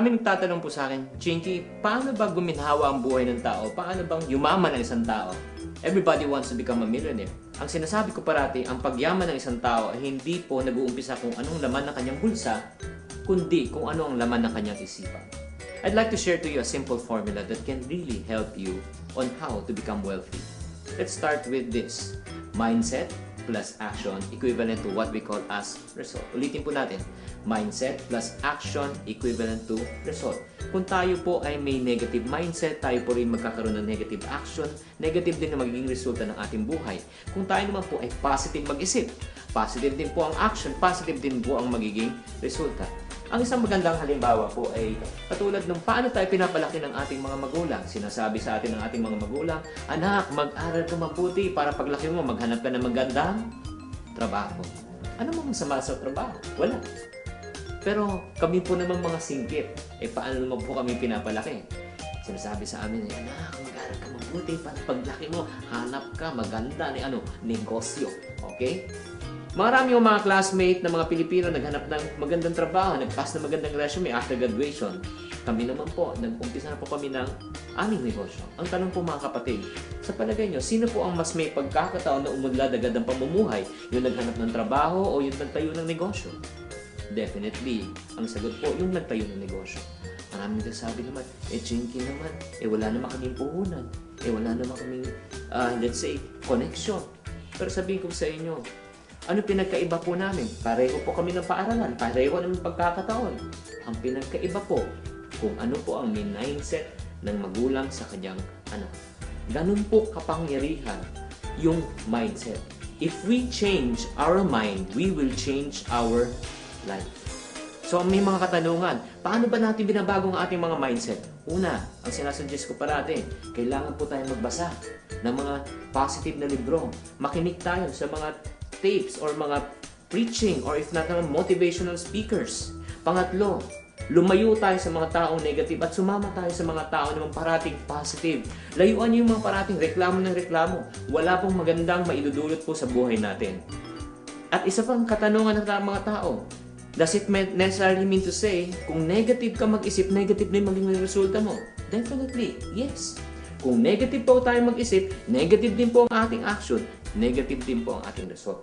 Maraming nagtatanong po sa akin, Chinky, paano ba guminhawa ang buhay ng tao? Paano bang yumaman ang isang tao? Everybody wants to become a millionaire. Ang sinasabi ko parati, ang pagyaman ng isang tao ay hindi po nag-uumpisa kung anong laman ng kanyang bulsa, kundi kung ano ang laman ng kanyang isipan. I'd like to share to you a simple formula that can really help you on how to become wealthy. Let's start with this. Mindset plus action equivalent to what we call as result. Ulitin po natin. Mindset plus action equivalent to result. Kung tayo po ay may negative mindset, tayo po rin magkakaroon ng negative action. Negative din na magiging resulta ng ating buhay. Kung tayo naman po ay positive mag-isip, positive din po ang action, positive din po ang magiging resulta. Ang isang magandang halimbawa po ay katulad ng paano tayo pinapalaki ng ating mga magulang. Sinasabi sa atin ng ating mga magulang, anak, mag-aral ka mabuti para paglaki mo maghanap ka ng magandang trabaho. Ano mang masama sa trabaho? Wala. Pero kami po naman mga singkit, paano naman po kami pinapalaki? Sinasabi sa amin, anak, mag-aral ka mabuti para paglaki mo, hanap ka maganda ni negosyo. Okay? Marami yung mga classmate na mga Pilipino naghanap ng magandang trabaho, nag-pass na magandang resume after graduation. Kami naman po, nag-umpisa na po kami ng aming negosyo. Ang tanong po mga kapatid, sa palagay nyo, sino po ang mas may pagkakataon na umunlad agad ng pamumuhay? Yung naghanap ng trabaho o yung nagtayo ng negosyo? Definitely, ang sagot po, yung nagtayo ng negosyo. Maraming nagsasabi naman, Chinky naman, wala naman kaming puhunan, wala naman kaming, let's say, connection. Pero sabihin ko sa inyo, ano pinagkaiba po namin? Pareho po kami ng paaralan, pareho ng pagkakataon. Ang pinagkaiba po, kung ano po ang mindset ng magulang sa kanyang anak. Ganun po kapangyarihan yung mindset. If we change our mind, we will change our life. So may mga katanungan, paano ba natin binabago ang ating mga mindset? Una, ang sinasuggest ko parati, kailangan po tayong magbasa ng mga positive na libro. Makinig tayo sa mga tapes or mga preaching or if not naman motivational speakers. Pangatlo, lumayo tayo sa mga taong negative at sumama tayo sa mga tao naman parating positive. Layuan niyo yung mga parating reklamo ng reklamo. Wala pong magandang maidudulot po sa buhay natin. At isa pang katanungan ng mga tao, does it necessarily mean to say, kung negative ka mag-isip, negative na yung magiging resulta mo? Definitely, yes. Kung negative po tayo mag-isip, negative din po ang ating action, negative din po ang ating result.